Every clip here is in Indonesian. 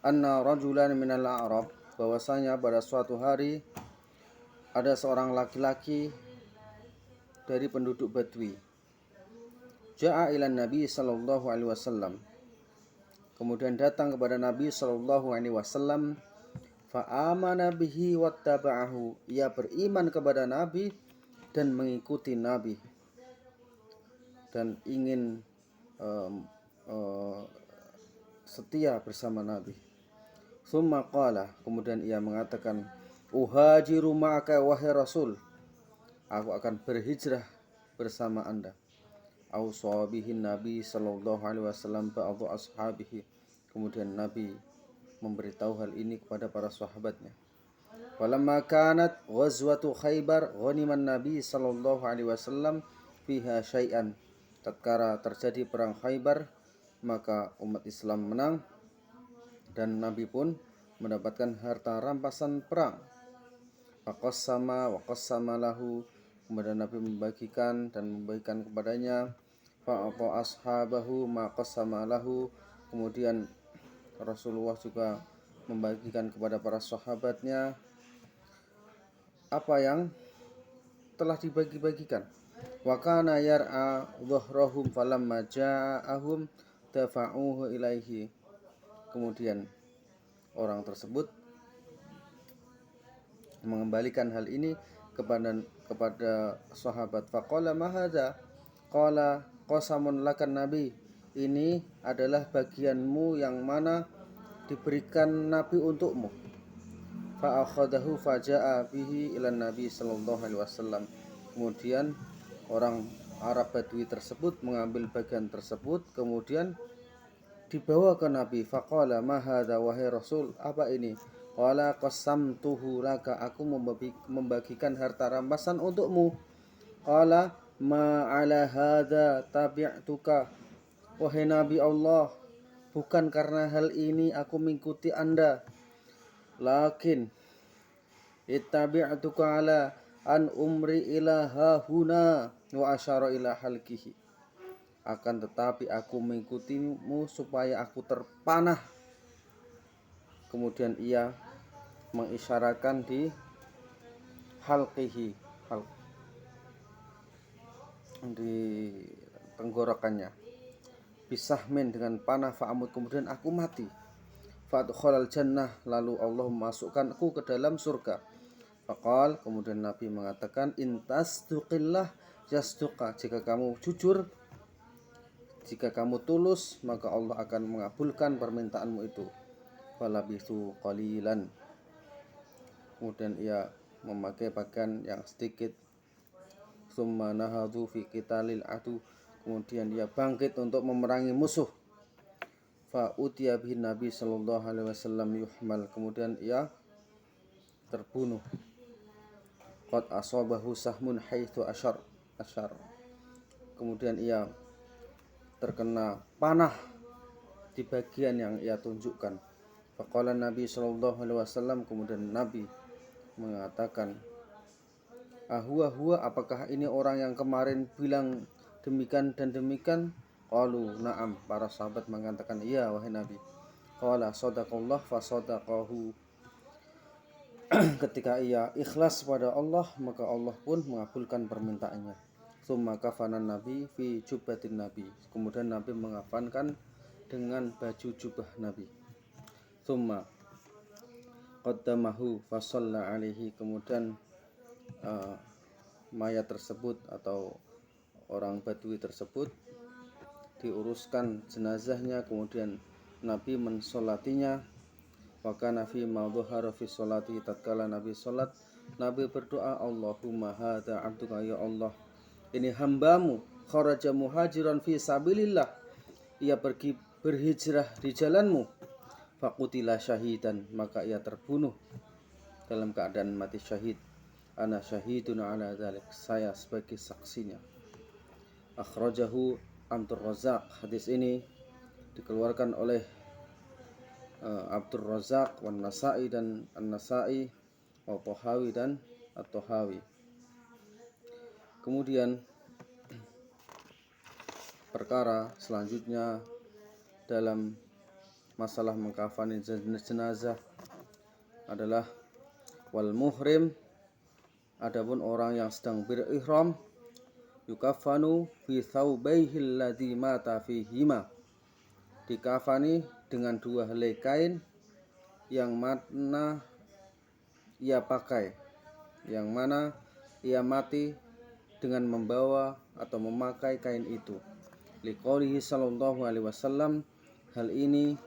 anna rajulan minal a'rab, bahwasanya pada suatu hari ada seorang laki-laki dari penduduk Badui, ja'a ilan Nabi sallallahu alaihi wasallam, kemudian datang kepada Nabi sallallahu alaihi wasallam, fa amana bihi wattaba'ahu, ia beriman kepada Nabi dan mengikuti Nabi dan ingin setia bersama Nabi. Summa qala, kemudian ia mengatakan, uhajiru ma'aka wahai Rasul, aku akan berhijrah bersama Anda. Ausa bihin Nabi sallallahu alaihi wasallam ba'dhu ashabihi, kemudian Nabi memberitahu hal ini kepada para sahabatnya. Walamma kanat ghazwatu Khaybar ghaniman Nabi sallallahu alaihi wasallam fiha syai'an, tatkala terjadi perang Khaybar maka umat Islam menang dan Nabi pun mendapatkan harta rampasan perang. Faqassama wa qassama lahu, kemudian Nabi membagikan dan membagikan kepadanya. Fa'ata ashabahu ma qassama lahu, kemudian Rasulullah juga membagikan kepada para sahabatnya apa yang telah dibagi-bagikan. Wa kana yar'a dhahrahum falamma ja'ahum dafa'uhu ilaihi, kemudian orang tersebut mengembalikan hal ini kepada sahabat. Faqala ma hadza, qala qasamun lakan nabi, ini adalah bagianmu yang mana diberikan Nabi untukmu. Fa akhadahu faja'a bihi ila Nabi sallallahu alaihi wasallam, kemudian orang Arab Badui tersebut mengambil bagian tersebut kemudian dibawa ke Nabi. Faqala ma hadza wahai Rasul, apa ini? Qala qasamtuhu laka, aku membagikan harta rampasan untukmu. Qala ma ala hadza tabi'tuka, wahai Nabi Allah, bukan karena hal ini aku mengikuti Anda, lakin ittabi'tuka ala an umri ila hahuna wa asyara ila halqihi, akan tetapi aku mengikutimu supaya aku terpanah. Kemudian ia mengisyaratkan di halqihi, di tenggorokannya, bisahmin, dengan panah, fa'amut, kemudian aku mati. Fa'adkhalal jannah, lalu Allah memasukkanku ke dalam surga. Faqal, kemudian Nabi mengatakan, intasduqillah yasduqa, jika kamu jujur, jika kamu tulus, maka Allah akan mengabulkan permintaanmu itu. Falabithu qalilan, kemudian ia memakai pakaian yang sedikit. Summa nahadhu fi qitalil adu, kemudian dia bangkit untuk memerangi musuh. Fa utiya bihin Nabi sallallahu alaihi wasallam yuhmal, kemudian ia terbunuh. Qad asabahu sahmun haitsu asyar, kemudian ia terkena panah di bagian yang ia tunjukkan. Faqala Nabi sallallahu alaihi wasallam, kemudian Nabi mengatakan, huwa, apakah ini orang yang kemarin bilang demikian dan demikian? Qalu na'am, para sahabat mengatakan, iya wahai Nabi. Qala sadaqallah fa sadaqahu, ketika ia ikhlas pada Allah maka Allah pun mengabulkan permintaannya. Summa kafanan Nabi fi jubbatin Nabi, kemudian Nabi mengafankan dengan baju jubah Nabi. Summa qaddamahu fa shalla alaihi, kemudian mayat tersebut atau orang Badui tersebut diuruskan jenazahnya, kemudian Nabi mensolatinya. Wa kana fi ma dhahara fi sholati, tatkala Nabi salat, Nabi berdoa, Allahumma hadza abduka, ya Allah, ini hambamu, kharaja muhajiran fi sabilillah, ia pergi berhijrah di jalanmu. Faqutila syahidan, maka ia terbunuh dalam keadaan mati syahid. Ana syahidun ala dzalik, saya sebagai saksinya. Akhrajahu Abdur Razzaq, hadis ini dikeluarkan oleh Abdur Razzaq wan Nasa'i dan An-Nasa'i, wa Tahawi dan At-Tahawi. Kemudian perkara selanjutnya dalam masalah mengkafani jenazah adalah wal muhrim, adapun orang yang sedang berihram, yukafanu fi thawbaihi alladhi mata fihima, dikafani dengan 2 helai kain yang mana ia pakai, yang mana ia mati dengan membawa atau memakai kain itu. Liqaulihi sallallahu alaihi wasallam, hal ini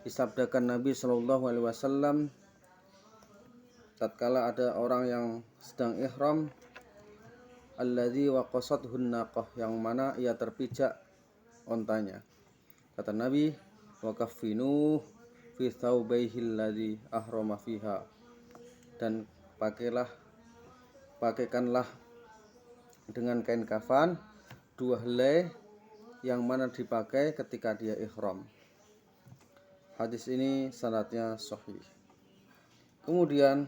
disabdakan Nabi sallallahu alaihi wasallam tatkala ada orang yang sedang ihram, alladzi waqasathun naqah, yang mana ia terpijak ontanya. Kata Nabi, wa kaffinu fi thawbaihi alladzi ahrama fiha, dan pakaikanlah dengan kain kafan 2 helai yang mana dipakai ketika dia ihram. Hadis ini sanadnya sahih. Kemudian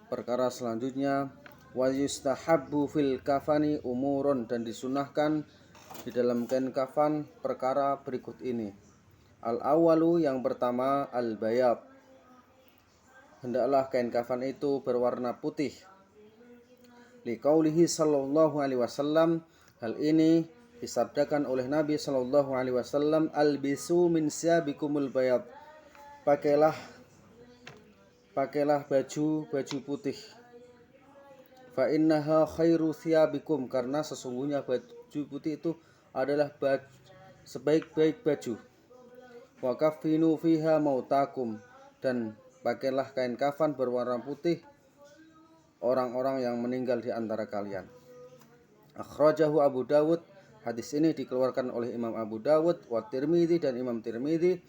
perkara selanjutnya, wa yustahabbu fil kafani umurun, dan disunahkan di dalam kain kafan perkara berikut ini. Al awalu, yang pertama, al bayad, hendaklah kain kafan itu berwarna putih. Liqaulihi sallallahu alaihi wasallam, hal ini disabdakan oleh Nabi sallallahu alaihi wasallam, albisu min siyabikumul bayad, pakailah baju putih. Fa innaha khairu thiyabikum, karena sesungguhnya baju putih itu adalah sebaik-baik baju. Wa kaffinu fiha mautakum, dan pakailah kain kafan berwarna putih orang-orang yang meninggal di antara kalian. Akhrajahu Abu Dawud, hadis ini dikeluarkan oleh Imam Abu Dawud, wa Tirmidzi, dan Imam Tirmidzi,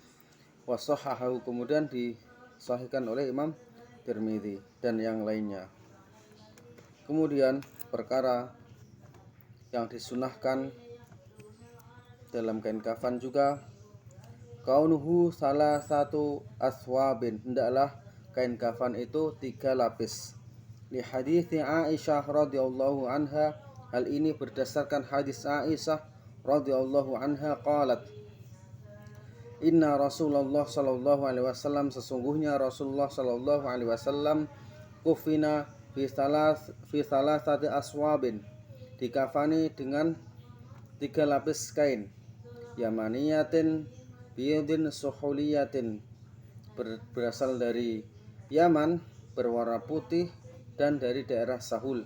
wa sahahahu, kemudian disahihkan oleh Imam Tirmidzi dan yang lainnya. Kemudian perkara yang disunahkan dalam kain kafan juga, kaunuhu salah satu aswabin, hendaklah kain kafan itu 3 lapis. Li hadithi Aisyah radhiyallahu anha, hal ini berdasarkan hadis Aisyah radhiyallahu anha, qalat, inna Rasulullah sallallahu alaihi wasallam, sesungguhnya Rasulullah sallallahu alaihi wasallam, kufina fi thalathati aswabin, dikafani dengan 3 lapis kain, yamaniyatin biyadin suhuliyatin, berasal dari Yaman, berwarna putih, dan dari daerah Sahul,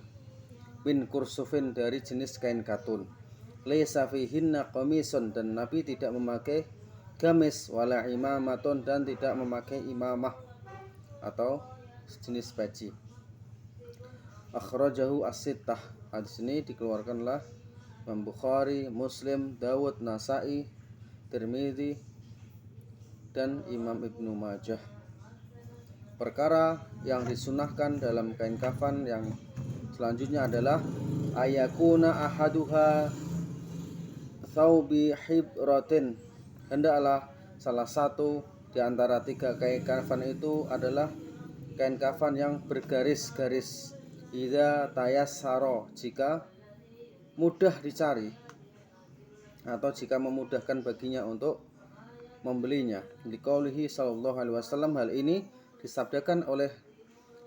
bin kursufin, dari jenis kain katun. Laisa fihinna qamisun, dan Nabi tidak memakai gamis, wala imamatun, dan tidak memakai imamah atau jenis peci. Akhrajahu as-sittah, hadis ini dikeluarkanlah Imam Bukhari, Muslim, Dawud, Nasai, Tirmidzi, dan Imam Ibnu Majah. Perkara yang disunahkan dalam kain kafan yang selanjutnya adalah ayakuna ahaduha thawbi hibratin, hendaklah salah satu di antara 3 kain kafan itu adalah kain kafan yang bergaris-garis. Idza tayassara, jika mudah dicari atau jika memudahkan baginya untuk membelinya. Liqaulihi sallallahu alaihi wasallam, hal ini disabdakan oleh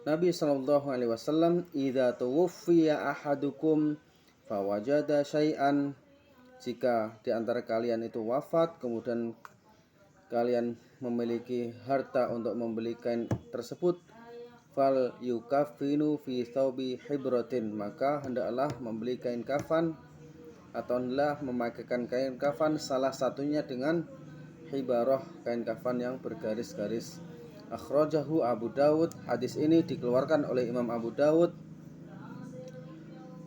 Nabi sallallahu alaihi wasallam, idza tuwfiya ahadukum fawajada syai'an, jika di antara kalian itu wafat kemudian kalian memiliki harta untuk membeli kain tersebut, fal yukaffinu fi thawbi hibratin, maka hendaklah membeli kain kafan atau hendaklah memakaikan kain kafan salah satunya dengan hibarah, kain kafan yang bergaris-garis. Akhrajahu Abu Dawud, hadis ini dikeluarkan oleh Imam Abu Dawud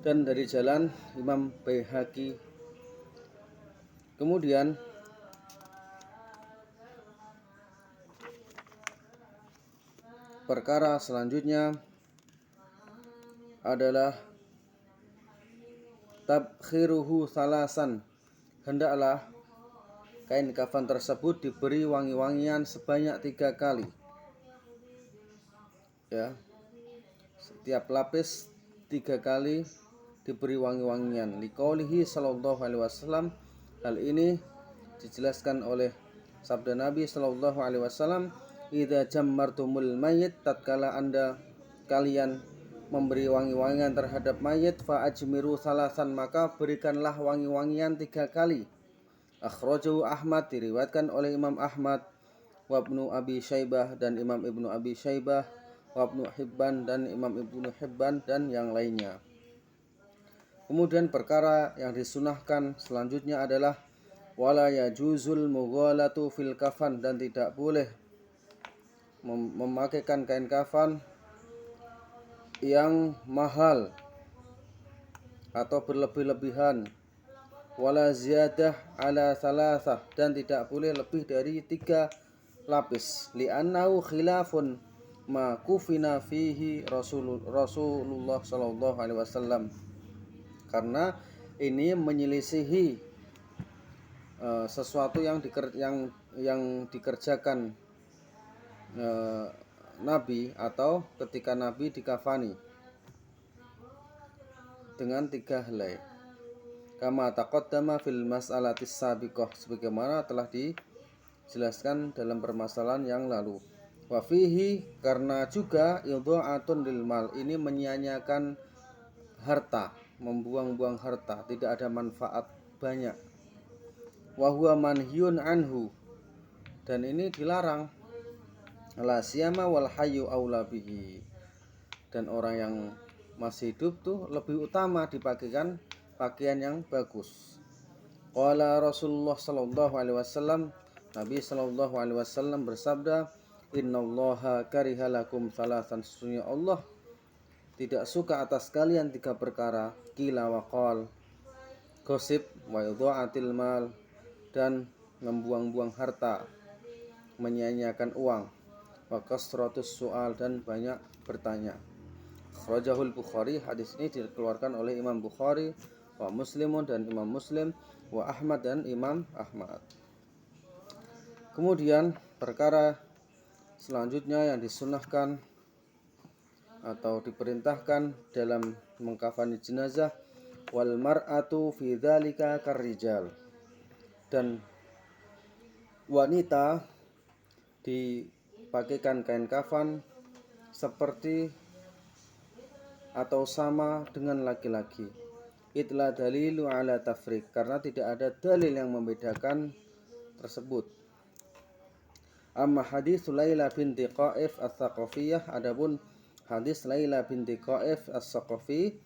dan dari jalan Imam Baihaqi. Kemudian perkara selanjutnya adalah tabkhiruhu salasan, hendaklah kain kafan tersebut diberi wangi-wangian sebanyak 3 kali. Ya, setiap lapis 3 kali diberi wangi-wangian. Liqaulihi sallallahu alaihi wasallam, hal ini dijelaskan oleh Sabda Nabi sallallahu alaihi wasallam, "Idza jammartumul mayyit, tatkala Anda kalian memberi wangi-wangian terhadap mayit, fa ajmiru salasan, maka berikanlah wangi-wangian 3 kali." Akhrajahu Ahmad, diriwayatkan oleh Imam Ahmad, wa Ibnu Abi Syaibah dan Imam Ibnu Abi Syaibah, wa Ibnu Hibban dan Imam Ibnu Hibban dan yang lainnya. Kemudian perkara yang disunahkan selanjutnya adalah wala yajuzul mughalatu fil kafan, dan tidak boleh memakaikan kain kafan yang mahal atau berlebih-lebihan, wala ziyadah ala salasah, dan tidak boleh lebih dari 3 lapis, li'annahu khilafun ma kufina fihi Rasulullah sallallahu alaihi wasallam, karena ini menyelisihi sesuatu yang dikerjakan Nabi, atau ketika Nabi dikafani dengan 3 helai, kama taqaddama fil mas'alatis sabiqah, sebagaimana telah dijelaskan dalam permasalahan yang lalu. Wa fihi, karena juga idha'atun lil mal, ini menyia-nyiakan harta, membuang-buang harta, tidak ada manfaat banyak. Wa huwa manhiyun anhu, dan ini dilarang. La siyama wal hayyu aula bihi, dan orang yang masih hidup tuh lebih utama dipakaikan pakaian yang bagus. Qala Rasulullah sallallahu alaihi wasallam, Nabi sallallahu alaihi wasallam bersabda, "Innallaha kariha lakum salasan", sesungguhnya Allah tidak suka atas kalian 3 perkara, qila wa qal, gosip, wa idha'atil mal, dan membuang-buang harta, menyia-nyiakan uang, wa kasratus su'al, dan banyak bertanya. Akhrajahul Bukhari, hadis ini dikeluarkan oleh Imam Bukhari, wa Muslimun, dan Imam Muslim, wa Ahmad, dan Imam Ahmad. Kemudian perkara selanjutnya yang disunahkan atau diperintahkan dalam mengkafani jenazah, wal mar'atu fi dzalika karrijal, dan wanita dipakaikan kain kafan seperti atau sama dengan laki-laki. Itla dalilu ala tafriq, karena tidak ada dalil yang membedakan tersebut. Amma hadis Laila binti Qaif as-Saqafiyah, adapun hadis Laila binti Qaif as-Saqafi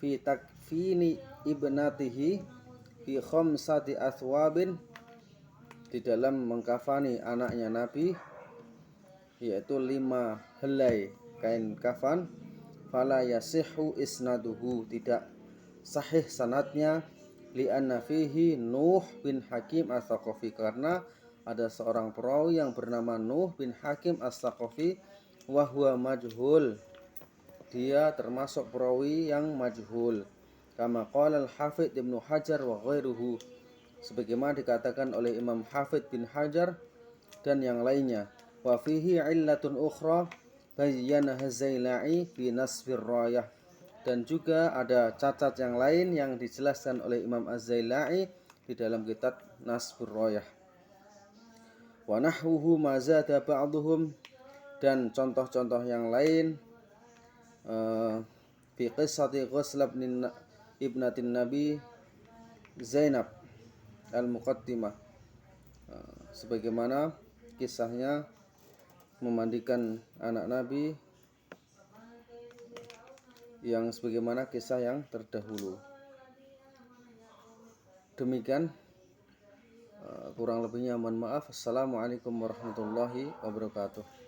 fi takfini ibnatihi fi khamsati athwabin, di dalam mengkafani anaknya Nabi, yaitu 5 helai kain kafan, fala yasihhu isnaduhu, tidak sahih sanadnya, li'anna fihi Nuh bin Hakim as-Saqafi, karena ada seorang perawi yang bernama Nuh bin Hakim as-Saqafi, wa huwa majhul, dia termasuk perawi yang majhul, kama qala al-Hafidz Ibnu Hajar wa ghairuhu, sebagaimana dikatakan oleh Imam Hafidz bin Hajar dan yang lainnya. Wa fihi illatun ukhra bayyana Az-Zailai fi Nasbir Rayah, dan juga ada cacat yang lain yang dijelaskan oleh Imam Az-Zailai di dalam kitab Nasbur Rayah. Wa nahwuhu ma zada ba'dhum, dan contoh-contoh yang lain fi qissati Ghusl ibnatin Nabi Zainab al-Muqaddimah, sebagaimana kisahnya memandikan anak Nabi, yang sebagaimana kisah yang terdahulu. Demikian, kurang lebihnya mohon maaf. Assalamualaikum warahmatullahi wabarakatuh.